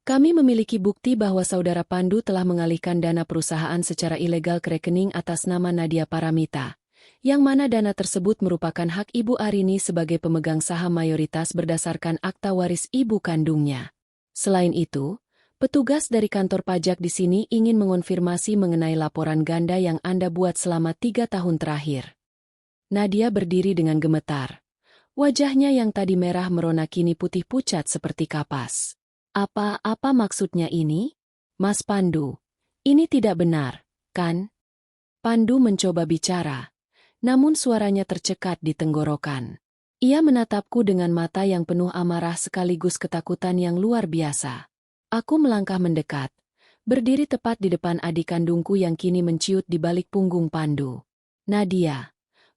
"Kami memiliki bukti bahwa Saudara Pandu telah mengalihkan dana perusahaan secara ilegal ke rekening atas nama Nadia Paramita, yang mana dana tersebut merupakan hak Ibu Arini sebagai pemegang saham mayoritas berdasarkan akta waris ibu kandungnya. Selain itu, petugas dari kantor pajak di sini ingin mengonfirmasi mengenai laporan ganda yang Anda buat selama 3 tahun terakhir." Nadia berdiri dengan gemetar. Wajahnya yang tadi merah merona kini putih pucat seperti kapas. Apa maksudnya ini? Mas Pandu, ini tidak benar, kan?" Pandu mencoba bicara, namun suaranya tercekat di tenggorokan. Ia menatapku dengan mata yang penuh amarah sekaligus ketakutan yang luar biasa. Aku melangkah mendekat, berdiri tepat di depan adik kandungku yang kini menciut di balik punggung Pandu. "Nadia,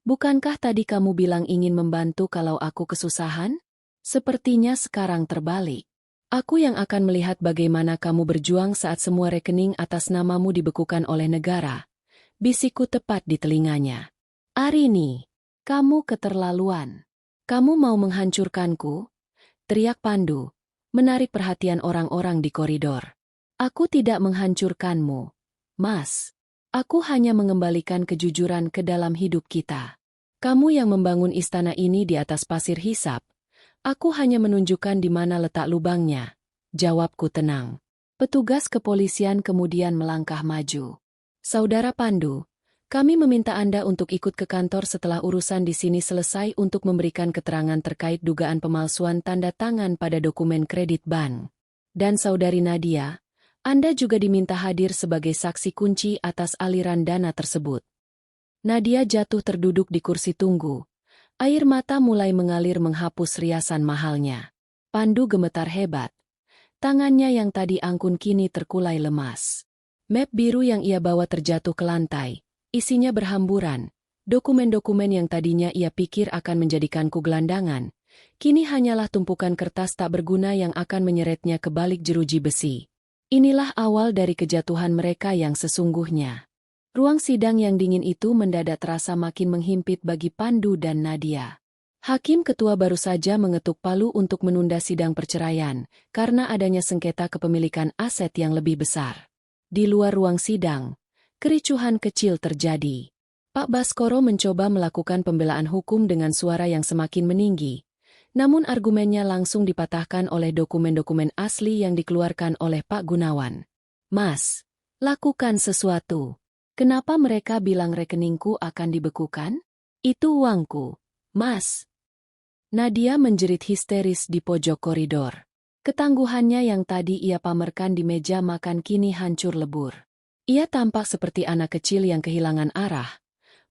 bukankah tadi kamu bilang ingin membantu kalau aku kesusahan? Sepertinya sekarang terbalik. Aku yang akan melihat bagaimana kamu berjuang saat semua rekening atas namamu dibekukan oleh negara." Bisikku tepat di telinganya. "Arini, kamu keterlaluan. Kamu mau menghancurkanku?" teriak Pandu, menarik perhatian orang-orang di koridor. "Aku tidak menghancurkanmu, Mas. Aku hanya mengembalikan kejujuran ke dalam hidup kita. Kamu yang membangun istana ini di atas pasir hisap. Aku hanya menunjukkan di mana letak lubangnya," jawabku tenang. Petugas kepolisian kemudian melangkah maju. "Saudara Pandu, kami meminta Anda untuk ikut ke kantor setelah urusan di sini selesai untuk memberikan keterangan terkait dugaan pemalsuan tanda tangan pada dokumen kredit bank. Dan Saudari Nadia, Anda juga diminta hadir sebagai saksi kunci atas aliran dana tersebut." Nadia jatuh terduduk di kursi tunggu. Air mata mulai mengalir menghapus riasan mahalnya. Pandu gemetar hebat. Tangannya yang tadi angkun kini terkulai lemas. Map biru yang ia bawa terjatuh ke lantai. Isinya berhamburan. Dokumen-dokumen yang tadinya ia pikir akan menjadikanku gelandangan, kini hanyalah tumpukan kertas tak berguna yang akan menyeretnya ke balik jeruji besi. Inilah awal dari kejatuhan mereka yang sesungguhnya. Ruang sidang yang dingin itu mendadak terasa makin menghimpit bagi Pandu dan Nadia. Hakim ketua baru saja mengetuk palu untuk menunda sidang perceraian, karena adanya sengketa kepemilikan aset yang lebih besar. Di luar ruang sidang, kericuhan kecil terjadi. Pak Baskoro mencoba melakukan pembelaan hukum dengan suara yang semakin meninggi, namun argumennya langsung dipatahkan oleh dokumen-dokumen asli yang dikeluarkan oleh Pak Gunawan. Mas, lakukan sesuatu. Kenapa mereka bilang rekeningku akan dibekukan? Itu uangku, Mas. Nadia menjerit histeris di pojok koridor. Ketangguhannya yang tadi ia pamerkan di meja makan kini hancur lebur. Ia tampak seperti anak kecil yang kehilangan arah,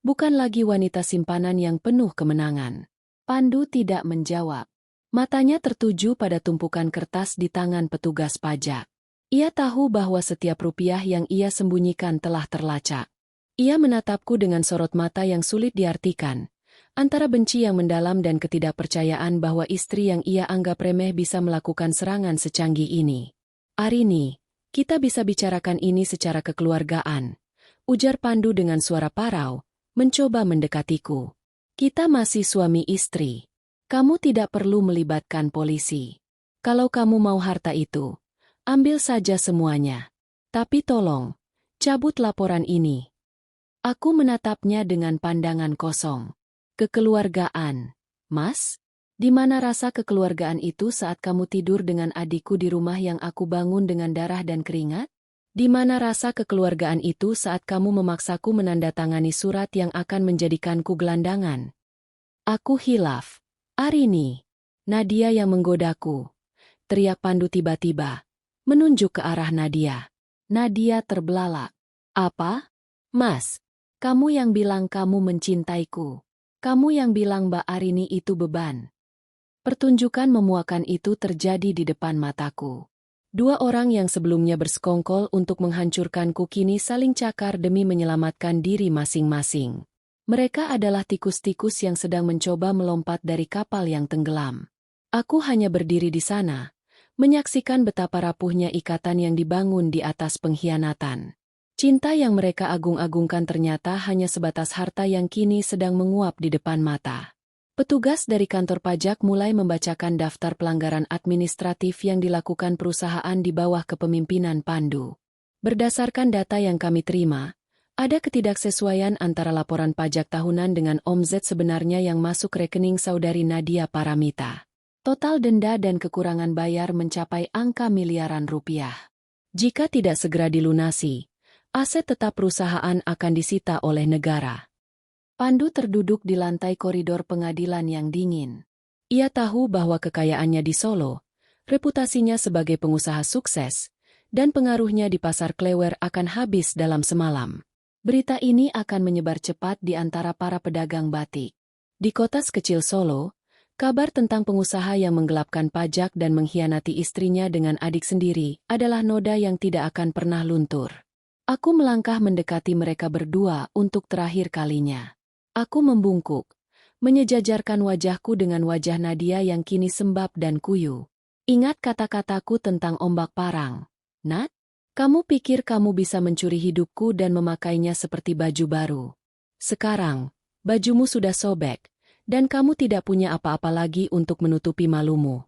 bukan lagi wanita simpanan yang penuh kemenangan. Pandu tidak menjawab. Matanya tertuju pada tumpukan kertas di tangan petugas pajak. Ia tahu bahwa setiap rupiah yang ia sembunyikan telah terlacak. Ia menatapku dengan sorot mata yang sulit diartikan, antara benci yang mendalam dan ketidakpercayaan bahwa istri yang ia anggap remeh bisa melakukan serangan secanggih ini. "Arini, kita bisa bicarakan ini secara kekeluargaan," ujar Pandu dengan suara parau, mencoba mendekatiku. "Kita masih suami istri. Kamu tidak perlu melibatkan polisi. Kalau kamu mau harta itu, ambil saja semuanya. Tapi tolong, cabut laporan ini." Aku menatapnya dengan pandangan kosong. "Kekeluargaan, Mas? Di mana rasa kekeluargaan itu saat kamu tidur dengan adikku di rumah yang aku bangun dengan darah dan keringat? Di mana rasa kekeluargaan itu saat kamu memaksaku menandatangani surat yang akan menjadikanku gelandangan?" "Aku hilaf. Arini." "Nadia yang menggodaku," teriak Pandu tiba-tiba, menunjuk ke arah Nadia. Nadia terbelalak. "Apa? Mas, kamu yang bilang kamu mencintaiku. Kamu yang bilang Mbak Arini itu beban." Pertunjukan memuakan itu terjadi di depan mataku. Dua orang yang sebelumnya bersekongkol untuk menghancurkanku kini saling cakar demi menyelamatkan diri masing-masing. Mereka adalah tikus-tikus yang sedang mencoba melompat dari kapal yang tenggelam. Aku hanya berdiri di sana, menyaksikan betapa rapuhnya ikatan yang dibangun di atas pengkhianatan. Cinta yang mereka agung-agungkan ternyata hanya sebatas harta yang kini sedang menguap di depan mata. Petugas dari kantor pajak mulai membacakan daftar pelanggaran administratif yang dilakukan perusahaan di bawah kepemimpinan Pandu. Berdasarkan data yang kami terima, ada ketidaksesuaian antara laporan pajak tahunan dengan omzet sebenarnya yang masuk rekening saudari Nadia Paramita. Total denda dan kekurangan bayar mencapai angka miliaran rupiah. Jika tidak segera dilunasi, aset tetap perusahaan akan disita oleh negara. Pandu terduduk di lantai koridor pengadilan yang dingin. Ia tahu bahwa kekayaannya di Solo, reputasinya sebagai pengusaha sukses, dan pengaruhnya di pasar Klewer akan habis dalam semalam. Berita ini akan menyebar cepat di antara para pedagang batik. Di kota sekecil Solo, kabar tentang pengusaha yang menggelapkan pajak dan mengkhianati istrinya dengan adik sendiri adalah noda yang tidak akan pernah luntur. Aku melangkah mendekati mereka berdua untuk terakhir kalinya. Aku membungkuk, menyejajarkan wajahku dengan wajah Nadia yang kini sembab dan kuyu. "Ingat kata-kataku tentang ombak parang, Nat? Kamu pikir kamu bisa mencuri hidupku dan memakainya seperti baju baru. Sekarang, bajumu sudah sobek, dan kamu tidak punya apa-apa lagi untuk menutupi malumu."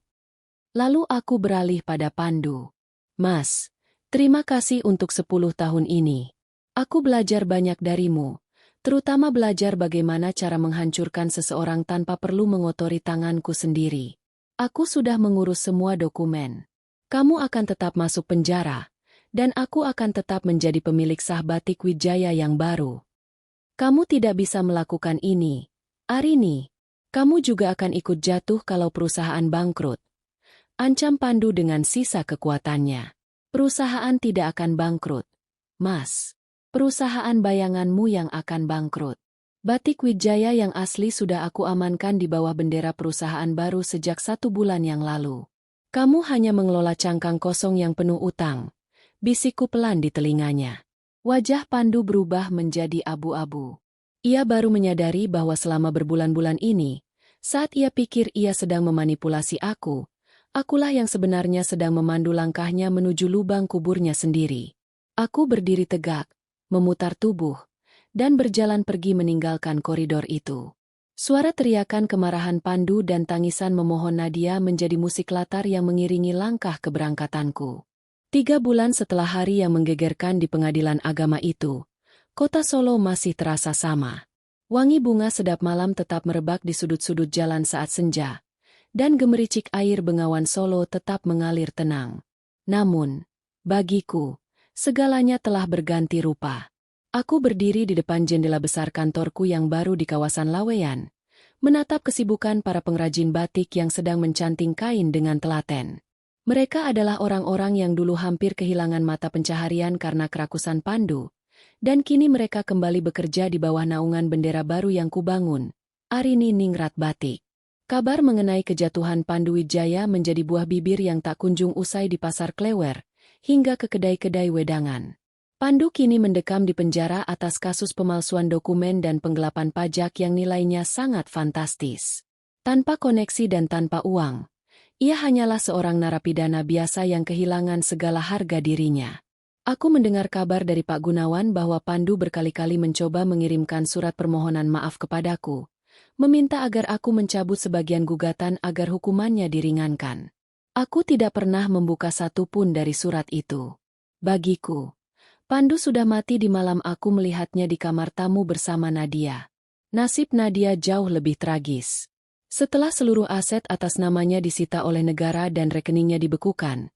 Lalu aku beralih pada Pandu. "Mas, terima kasih untuk 10 tahun ini. Aku belajar banyak darimu. Terutama belajar bagaimana cara menghancurkan seseorang tanpa perlu mengotori tanganku sendiri. Aku sudah mengurus semua dokumen. Kamu akan tetap masuk penjara, dan aku akan tetap menjadi pemilik sah batik Wijaya yang baru. Kamu tidak bisa melakukan ini, Arini. Kamu juga akan ikut jatuh kalau perusahaan bangkrut," ancam Pandu dengan sisa kekuatannya. "Perusahaan tidak akan bangkrut, Mas. Perusahaan bayanganmu yang akan bangkrut. Batik Wijaya yang asli sudah aku amankan di bawah bendera perusahaan baru sejak 1 bulan yang lalu. Kamu hanya mengelola cangkang kosong yang penuh utang. bisikku pelan di telinganya. Wajah Pandu berubah menjadi abu-abu. Ia baru menyadari bahwa selama berbulan-bulan ini, saat ia pikir ia sedang memanipulasi akulah yang sebenarnya sedang memandu langkahnya menuju lubang kuburnya sendiri. Aku berdiri tegak, memutar tubuh, dan berjalan pergi meninggalkan koridor itu. Suara teriakan kemarahan Pandu dan tangisan memohon Nadia menjadi musik latar yang mengiringi langkah keberangkatanku. 3 bulan setelah hari yang menggegerkan di pengadilan agama itu, kota Solo masih terasa sama. Wangi bunga sedap malam tetap merebak di sudut-sudut jalan saat senja, dan gemericik air Bengawan Solo tetap mengalir tenang. Namun, bagiku, segalanya telah berganti rupa. Aku berdiri di depan jendela besar kantorku yang baru di kawasan Laweyan, menatap kesibukan para pengrajin batik yang sedang mencanting kain dengan telaten. Mereka adalah orang-orang yang dulu hampir kehilangan mata pencaharian karena kerakusan Pandu, dan kini mereka kembali bekerja di bawah naungan bendera baru yang kubangun, Arini Ningrat Batik. Kabar mengenai kejatuhan Pandu Wijaya menjadi buah bibir yang tak kunjung usai di pasar Klewer, hingga ke kedai-kedai wedangan. Pandu kini mendekam di penjara atas kasus pemalsuan dokumen dan penggelapan pajak yang nilainya sangat fantastis. Tanpa koneksi dan tanpa uang, ia hanyalah seorang narapidana biasa yang kehilangan segala harga dirinya. Aku mendengar kabar dari Pak Gunawan bahwa Pandu berkali-kali mencoba mengirimkan surat permohonan maaf kepadaku, meminta agar aku mencabut sebagian gugatan agar hukumannya diringankan. Aku tidak pernah membuka satu pun dari surat itu. Bagiku, Pandu sudah mati di malam aku melihatnya di kamar tamu bersama Nadia. Nasib Nadia jauh lebih tragis. Setelah seluruh aset atas namanya disita oleh negara dan rekeningnya dibekukan,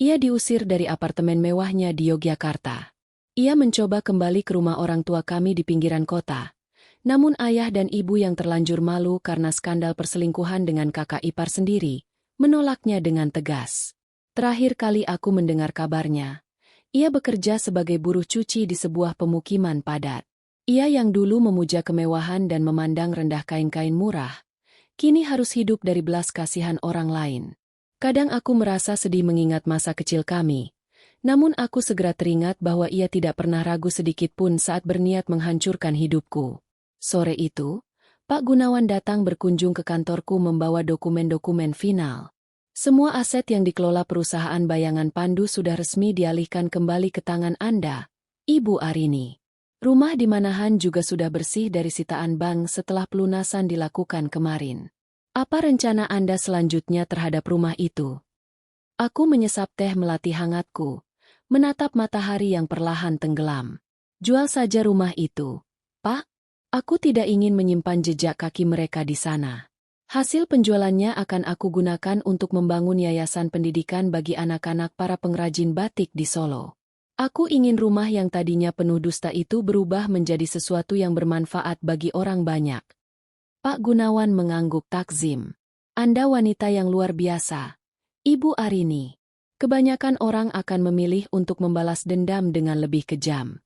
ia diusir dari apartemen mewahnya di Yogyakarta. Ia mencoba kembali ke rumah orang tua kami di pinggiran kota. Namun ayah dan ibu yang terlanjur malu karena skandal perselingkuhan dengan kakak ipar sendiri, menolaknya dengan tegas. Terakhir kali aku mendengar kabarnya, ia bekerja sebagai buruh cuci di sebuah pemukiman padat. Ia yang dulu memuja kemewahan dan memandang rendah kain-kain murah, kini harus hidup dari belas kasihan orang lain. Kadang aku merasa sedih mengingat masa kecil kami, namun aku segera teringat bahwa ia tidak pernah ragu sedikit pun saat berniat menghancurkan hidupku. Sore itu, Pak Gunawan datang berkunjung ke kantorku membawa dokumen-dokumen final. Semua aset yang dikelola perusahaan Bayangan Pandu sudah resmi dialihkan kembali ke tangan Anda, Ibu Arini. Rumah di Manahan juga sudah bersih dari sitaan bank setelah pelunasan dilakukan kemarin. Apa rencana Anda selanjutnya terhadap rumah itu? Aku menyesap teh melati hangatku, menatap matahari yang perlahan tenggelam. Jual saja rumah itu, Pak. Aku tidak ingin menyimpan jejak kaki mereka di sana. Hasil penjualannya akan aku gunakan untuk membangun yayasan pendidikan bagi anak-anak para pengrajin batik di Solo. Aku ingin rumah yang tadinya penuh dusta itu berubah menjadi sesuatu yang bermanfaat bagi orang banyak. Pak Gunawan mengangguk takzim. Anda wanita yang luar biasa, Ibu Arini. Kebanyakan orang akan memilih untuk membalas dendam dengan lebih kejam.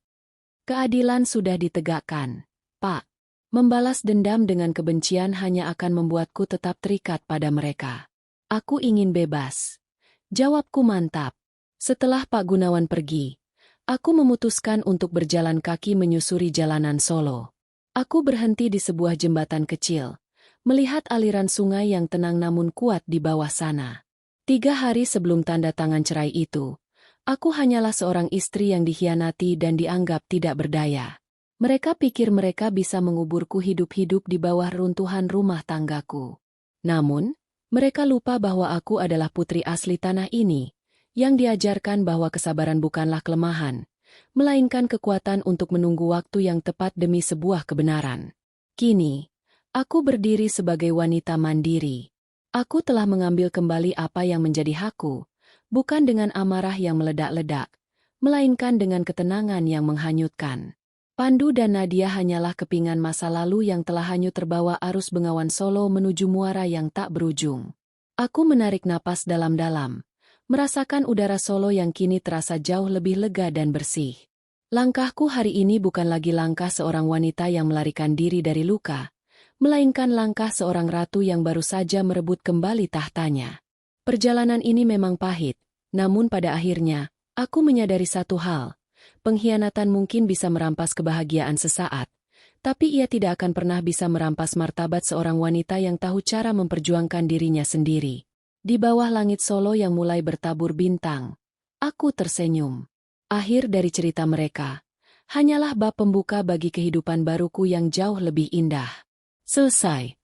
Keadilan sudah ditegakkan, Pak. Membalas dendam dengan kebencian hanya akan membuatku tetap terikat pada mereka. Aku ingin bebas. Jawabku mantap. Setelah Pak Gunawan pergi, aku memutuskan untuk berjalan kaki menyusuri jalanan Solo. Aku berhenti di sebuah jembatan kecil, melihat aliran sungai yang tenang namun kuat di bawah sana. 3 hari sebelum tanda tangan cerai itu, aku hanyalah seorang istri yang dikhianati dan dianggap tidak berdaya. Mereka pikir mereka bisa menguburku hidup-hidup di bawah runtuhan rumah tanggaku. Namun, mereka lupa bahwa aku adalah putri asli tanah ini, yang diajarkan bahwa kesabaran bukanlah kelemahan, melainkan kekuatan untuk menunggu waktu yang tepat demi sebuah kebenaran. Kini, aku berdiri sebagai wanita mandiri. Aku telah mengambil kembali apa yang menjadi hakku, bukan dengan amarah yang meledak-ledak, melainkan dengan ketenangan yang menghanyutkan. Pandu dan Nadia hanyalah kepingan masa lalu yang telah hanyut terbawa arus Bengawan Solo menuju muara yang tak berujung. Aku menarik napas dalam-dalam, merasakan udara Solo yang kini terasa jauh lebih lega dan bersih. Langkahku hari ini bukan lagi langkah seorang wanita yang melarikan diri dari luka, melainkan langkah seorang ratu yang baru saja merebut kembali tahtanya. Perjalanan ini memang pahit, namun pada akhirnya, Aku menyadari satu hal, pengkhianatan mungkin bisa merampas kebahagiaan sesaat, tapi ia tidak akan pernah bisa merampas martabat seorang wanita yang tahu cara memperjuangkan dirinya sendiri. Di bawah langit Solo yang mulai bertabur bintang, aku tersenyum. Akhir dari cerita mereka hanyalah bab pembuka bagi kehidupan baruku yang jauh lebih indah. Selesai.